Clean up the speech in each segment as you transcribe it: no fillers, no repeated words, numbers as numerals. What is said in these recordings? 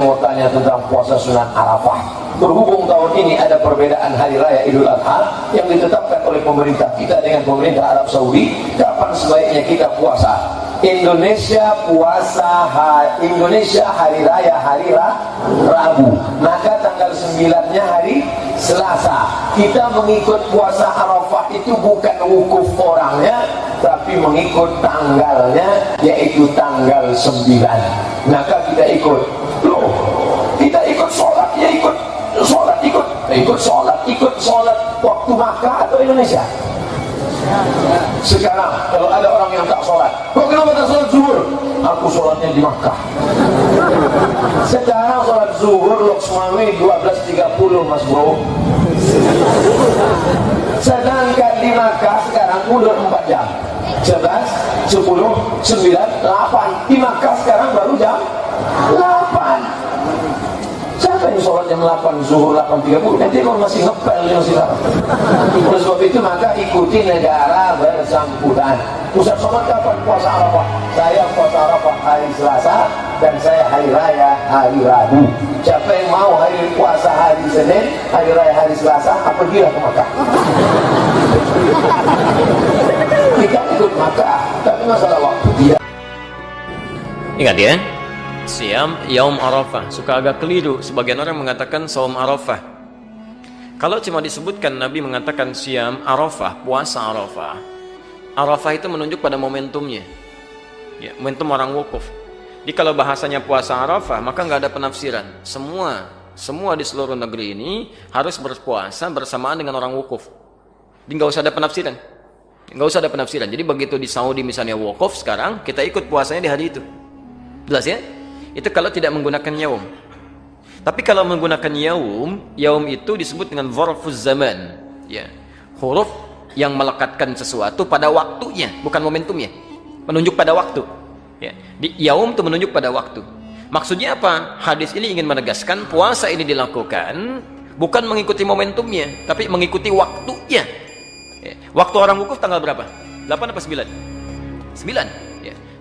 mau tanya tentang puasa sunat Arafah. Berhubung tahun ini ada perbedaan hari raya Idul Adha yang ditetapkan oleh pemerintah kita dengan pemerintah Arab Saudi, kapan sebaiknya kita puasa? Indonesia hari raya hari Rabu, maka tanggal 9-nya hari Selasa. Kita mengikut puasa Arafah itu bukan wukuf orangnya, tapi mengikut tanggalnya, yaitu tanggal 9. Maka kita ikut. Loh, kita ikut sholat, ya ikut sholat, ikut sholat waktu Makkah atau Indonesia? Sekarang kalau ada orang yang tak sholat, kok kenapa tak sholat zuhur? Aku sholatnya di Makkah. Sekarang sholat zuhur Loksmawi 12.30 mas bro. Sedangkan di Makkah sekarang mundur 4 jam, 11, 10, 9, 8. Di Makkah sekarang baru jam 8. Siapa yang sholat jam 8, zuhur 8.30? Nanti kalau masih ngepel, masih lapar. Oleh sebab itu maka ikuti negara bersangkutan. Pusat sholat kapan puasa Arafah? Saya puasa Arafah hari Selasa, dan saya hari raya hari Rabu. Siapa yang mau hari puasa hari Senin, hari raya hari Selasa, pergilah ke Makkah. Kita ikut Makkah, tapi masalah waktu dia. Ingat ya, Siam Yaum Arafah. Suka agak keliru, sebagian orang mengatakan Saum Arafah. Kalau cuma disebutkan Nabi mengatakan Siam Arafah, puasa Arafah, Arafah itu menunjuk pada momentumnya, ya, momentum orang wukuf. Jadi kalau bahasanya puasa Arafah, maka nggak ada penafsiran. Semua di seluruh negeri ini harus berpuasa bersamaan dengan orang wukuf. Jadi nggak usah ada penafsiran, nggak usah ada penafsiran. Jadi begitu di Saudi misalnya wukuf sekarang, kita ikut puasanya di hari itu. Jelas ya? Itu kalau tidak menggunakan yaum. Tapi kalau menggunakan yaum itu disebut dengan dzarfuz zaman, ya. Huruf yang melekatkan sesuatu pada waktunya, bukan momentumnya. Menunjuk pada waktu. Ya. Di yaum itu menunjuk pada waktu. Maksudnya apa? Hadis ini ingin menegaskan puasa ini dilakukan bukan mengikuti momentumnya, tapi mengikuti waktunya. Ya. Waktu orang wukuf tanggal berapa? 8 apa 9? 9.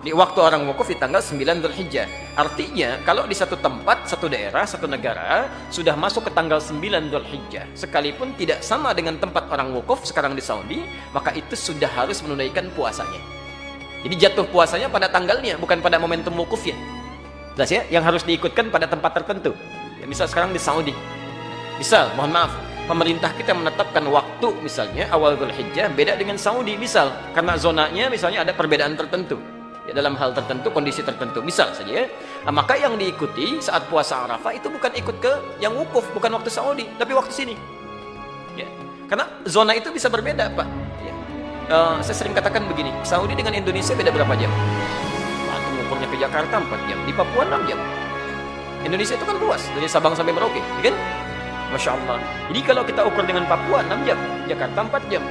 Di waktu orang wukuf di tanggal 9 Dzulhijjah. Artinya kalau di satu tempat, satu daerah, satu negara sudah masuk ke tanggal 9 Dzulhijjah, sekalipun tidak sama dengan tempat orang wukuf sekarang di Saudi, maka itu sudah harus menunaikan puasanya. Jadi jatuh puasanya pada tanggalnya, bukan pada momentum wukufnya. Jelas ya? Yang harus diikutkan pada tempat tertentu. Ya, misal sekarang di Saudi. Misal, mohon maaf, pemerintah kita menetapkan waktu misalnya awal Dzulhijjah beda dengan Saudi misal, karena zonanya misalnya ada perbedaan tertentu. Ya, dalam hal tertentu, kondisi tertentu, misal saja ya. Nah, maka yang diikuti saat puasa Arafah itu bukan ikut ke yang wukuf, bukan waktu Saudi, tapi waktu sini. Ya. Karena zona itu bisa berbeda, Pak. Ya. Saya sering katakan begini, Saudi dengan Indonesia beda berapa jam? Waktu ngukurnya ke Jakarta 4 jam, di Papua 6 jam. Indonesia itu kan luas, dari Sabang sampai Merauke, ya kan? Masya Allah. Jadi kalau kita ukur dengan Papua 6 jam, Jakarta 4 jam.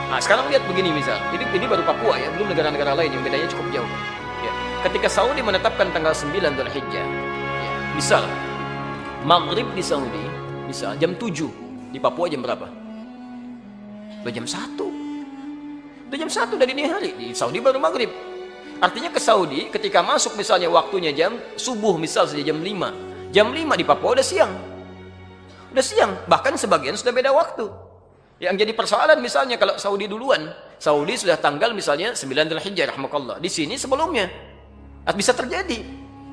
Nah, sekarang lihat begini misal, ini baru Papua ya, belum negara-negara lain yang bedanya cukup jauh. Ya. Ketika Saudi menetapkan tanggal 9 Dzulhijjah, ya, misal maghrib di Saudi, misal jam 7, di Papua jam berapa? Udah jam 1. Udah jam 1 dari dini hari, di Saudi baru maghrib. Artinya ke Saudi ketika masuk misalnya waktunya jam subuh misal saja jam 5. Jam 5 di Papua udah siang. Udah siang, bahkan sebagian sudah beda waktu. Yang jadi persoalan misalnya kalau Saudi duluan, Saudi sudah tanggal misalnya 9 Dzulhijjah rahmakallah. Di sini sebelumnya. Bisa terjadi.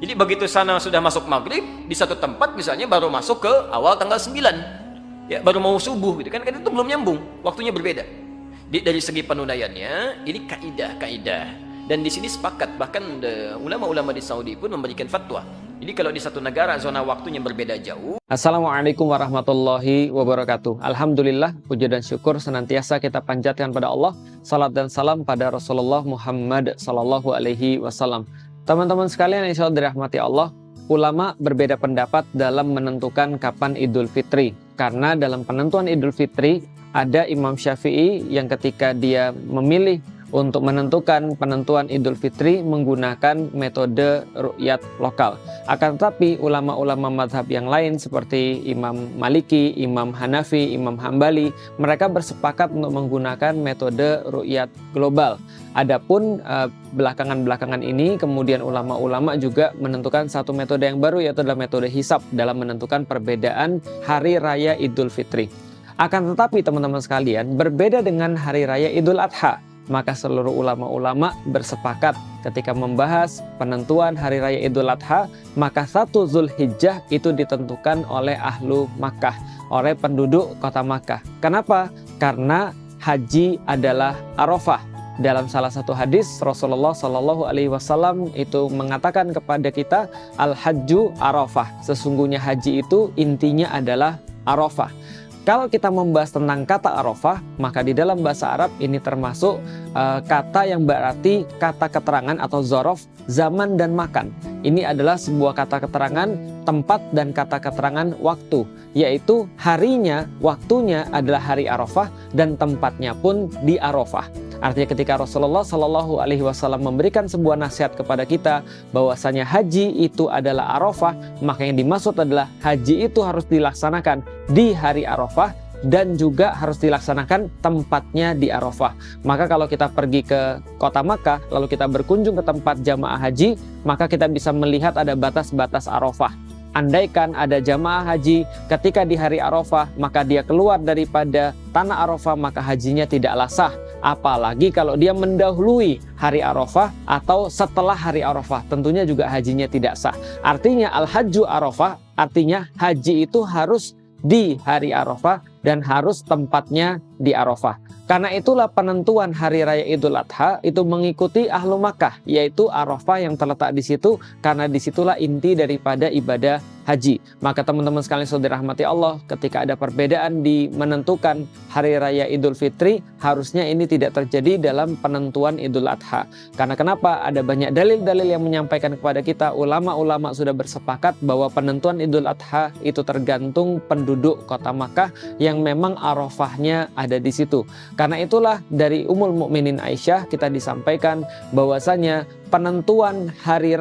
Jadi begitu sana sudah masuk maghrib, di satu tempat misalnya baru masuk ke awal tanggal 9. Ya, baru mau subuh gitu kan, itu belum nyambung, waktunya berbeda. Dari segi penunaiannya, ini kaidah. Dan di sini sepakat, bahkan ulama-ulama di Saudi pun memberikan fatwa. Jadi kalau di satu negara zona waktunya berbeda jauh. Assalamualaikum warahmatullahi wabarakatuh. Alhamdulillah, puji dan syukur senantiasa kita panjatkan pada Allah. Salat dan salam pada Rasulullah Muhammad sallallahu alaihi wasallam. Teman-teman sekalian insya Allah dirahmati Allah, ulama berbeda pendapat dalam menentukan kapan Idul Fitri. Karena dalam penentuan Idul Fitri ada Imam Syafi'i yang ketika dia memilih untuk menentukan penentuan Idul Fitri menggunakan metode ru'yat lokal. Akan tetapi ulama-ulama madhab yang lain seperti Imam Maliki, Imam Hanafi, Imam Hambali, mereka bersepakat untuk menggunakan metode ru'yat global. Adapun belakangan-belakangan ini kemudian ulama-ulama juga menentukan satu metode yang baru, yaitu adalah metode hisab dalam menentukan perbedaan hari raya Idul Fitri. Akan tetapi teman-teman sekalian, berbeda dengan hari raya Idul Adha, maka seluruh ulama-ulama bersepakat ketika membahas penentuan hari raya Idul Adha, maka 1 Zulhijjah itu ditentukan oleh ahlu Makkah, oleh penduduk kota Makkah. Kenapa? Karena haji adalah Arafah. Dalam salah satu hadis Rasulullah Shallallahu Alaihi Wasallam itu mengatakan kepada kita, al-hajju Arafah. Sesungguhnya haji itu intinya adalah Arafah. Kalau kita membahas tentang kata Arafah, maka di dalam bahasa Arab ini termasuk kata yang berarti kata keterangan atau zorof, zaman dan makan. Ini adalah sebuah kata keterangan tempat dan kata keterangan waktu, yaitu harinya, waktunya adalah hari Arafah dan tempatnya pun di Arafah. Artinya ketika Rasulullah Shallallahu Alaihi Wasallam memberikan sebuah nasihat kepada kita bahwasanya haji itu adalah Arafah, maka yang dimaksud adalah haji itu harus dilaksanakan di hari Arafah dan juga harus dilaksanakan tempatnya di Arafah. Maka kalau kita pergi ke kota Makkah, lalu kita berkunjung ke tempat jamaah haji, maka kita bisa melihat ada batas-batas Arafah. Andaikan ada jamaah haji ketika di hari Arafah, maka dia keluar daripada tanah Arafah, maka hajinya tidaklah sah. Apalagi kalau dia mendahului hari Arafah atau setelah hari Arafah, tentunya juga hajinya tidak sah. Artinya al-hajju Arafah, artinya haji itu harus di hari Arafah dan harus tempatnya di Arafah. Karena itulah penentuan hari raya Idul Adha itu mengikuti ahlu Makkah, yaitu Arafah yang terletak di situ, karena disitulah inti daripada ibadah haji. Maka teman-teman sekalian saudara rahmati Allah, ketika ada perbedaan di menentukan hari raya Idul Fitri, harusnya ini tidak terjadi dalam penentuan Idul Adha. Karena kenapa? Ada banyak dalil-dalil yang menyampaikan kepada kita, ulama-ulama sudah bersepakat bahwa penentuan Idul Adha itu tergantung penduduk kota Makkah yang memang Arafahnya ada di situ. Karena itulah dari Ummul Mukminin Aisyah kita disampaikan bahwasanya penentuan hari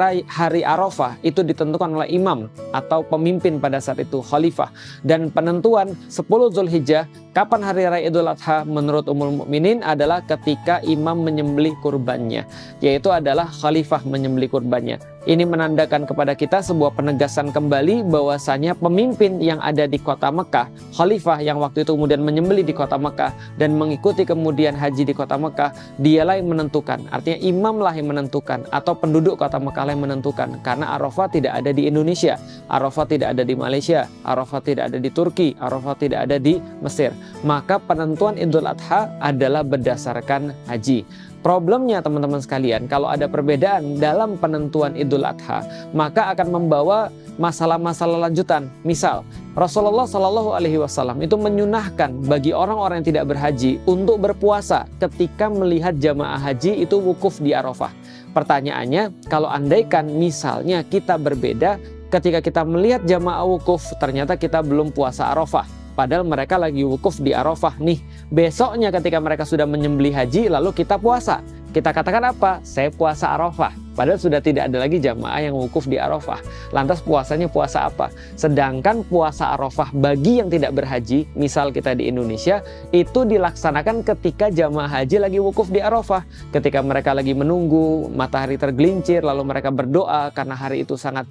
Arafah itu ditentukan oleh imam atau pemimpin pada saat itu, khalifah. Dan penentuan 10 Zulhijjah, kapan hari raya Idul Adha menurut Ummul Mukminin adalah ketika imam menyembelih kurbannya, yaitu adalah khalifah menyembelih kurbannya. Ini menandakan kepada kita sebuah penegasan kembali bahwasanya pemimpin yang ada di kota Mekah, khalifah yang waktu itu kemudian menyembelih di kota Mekah dan mengikuti kemudian haji di kota Mekah, dialah yang menentukan. Artinya imamlah yang menentukan atau penduduk kota Mekah yang menentukan. Karena Arafah tidak ada di Indonesia, Arafah tidak ada di Malaysia, Arafah tidak ada di Turki, Arafah tidak ada di Mesir. Maka penentuan Idul Adha adalah berdasarkan haji. Problemnya teman-teman sekalian, kalau ada perbedaan dalam penentuan Idul Adha, maka akan membawa masalah-masalah lanjutan. Misal, Rasulullah Shallallahu Alaihi Wasallam itu menyunahkan bagi orang-orang yang tidak berhaji untuk berpuasa ketika melihat jamaah haji itu wukuf di Arafah. Pertanyaannya, kalau andaikan misalnya kita berbeda, ketika kita melihat jamaah wukuf, ternyata kita belum puasa Arafah. Padahal mereka lagi wukuf di Arafah nih. Besoknya ketika mereka sudah menyembelih haji, lalu kita puasa. Kita katakan apa? Saya puasa Arafah. Padahal sudah tidak ada lagi jamaah yang wukuf di Arafah. Lantas puasanya puasa apa? Sedangkan puasa Arafah bagi yang tidak berhaji, misal kita di Indonesia, itu dilaksanakan ketika jamaah haji lagi wukuf di Arafah. Ketika mereka lagi menunggu matahari tergelincir, lalu mereka berdoa karena hari itu sangat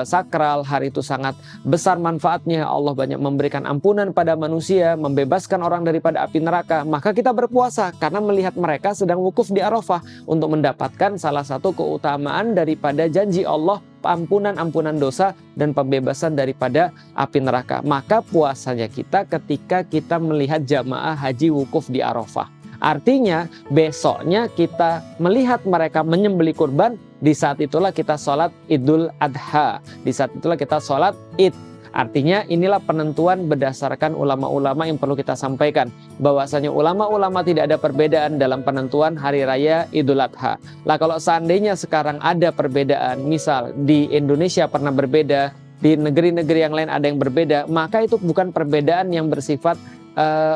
sakral, hari itu sangat besar manfaatnya. Allah banyak memberikan ampunan pada manusia, membebaskan orang daripada api neraka. Maka kita berpuasa karena melihat mereka sedang wukuf di Arafah untuk mendapatkan salah satu keutamaan daripada janji Allah, ampunan dosa dan pembebasan daripada api neraka. Maka puasanya kita ketika kita melihat jamaah haji wukuf di Arafah. Artinya besoknya kita melihat mereka menyembelih kurban, di saat itulah kita sholat Idul Adha, di saat itulah kita sholat Id. Artinya inilah penentuan berdasarkan ulama-ulama yang perlu kita sampaikan, bahwasanya ulama-ulama tidak ada perbedaan dalam penentuan hari raya Idul Adha. Lah kalau seandainya sekarang ada perbedaan, misal di Indonesia pernah berbeda, di negeri-negeri yang lain ada yang berbeda, maka itu bukan perbedaan yang bersifat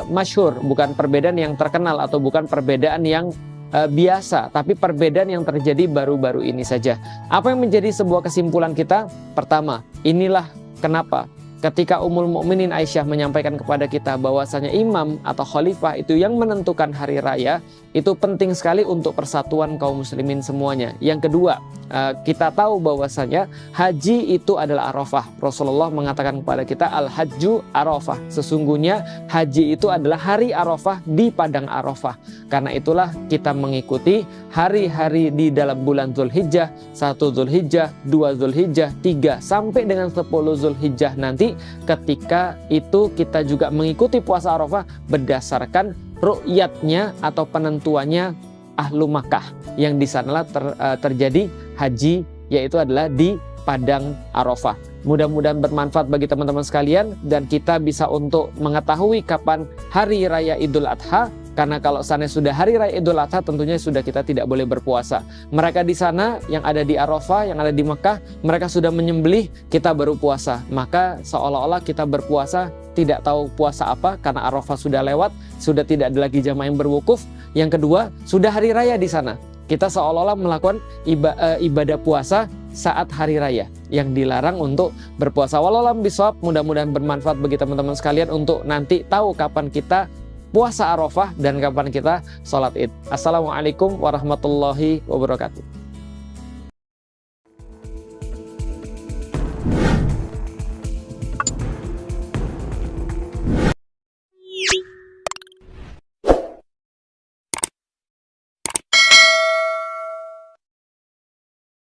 masyhur, bukan perbedaan yang terkenal atau bukan perbedaan yang biasa, tapi perbedaan yang terjadi baru-baru ini saja. Apa yang menjadi sebuah kesimpulan kita? Pertama, inilah kenapa ketika Ummul Mukminin Aisyah menyampaikan kepada kita bahwasanya imam atau khalifah itu yang menentukan hari raya, itu penting sekali untuk persatuan kaum muslimin semuanya. Yang kedua, kita tahu bahwasanya haji itu adalah Arafah. Rasulullah mengatakan kepada kita, al-hajju Arafah. Sesungguhnya haji itu adalah hari Arafah di padang Arafah. Karena itulah kita mengikuti hari-hari di dalam bulan Zulhijjah, 1 Zulhijjah, 2 Zulhijjah, 3 sampai dengan 10 Zulhijjah nanti. Ketika itu kita juga mengikuti puasa Arafah berdasarkan ru'yatnya atau penentuannya Ahlu Makkah, yang di sanalah terjadi haji, yaitu adalah di padang Arafah. Mudah-mudahan bermanfaat bagi teman-teman sekalian dan kita bisa untuk mengetahui kapan hari raya Idul Adha. Karena kalau sana sudah hari raya Idul Adha, tentunya sudah kita tidak boleh berpuasa. Mereka di sana yang ada di Arafah, yang ada di Mekah, mereka sudah menyembelih, kita baru puasa. Maka seolah-olah kita berpuasa tidak tahu puasa apa, karena Arafah sudah lewat, sudah tidak ada lagi jamaah yang berwukuf. Yang kedua, sudah hari raya di sana. Kita seolah-olah melakukan ibadah puasa saat hari raya, yang dilarang untuk berpuasa. Wallahu a'lam bishawab, mudah-mudahan bermanfaat bagi teman-teman sekalian untuk nanti tahu kapan kita puasa Arafah dan kapan kita sholat Id. Assalamualaikum warahmatullahi wabarakatuh.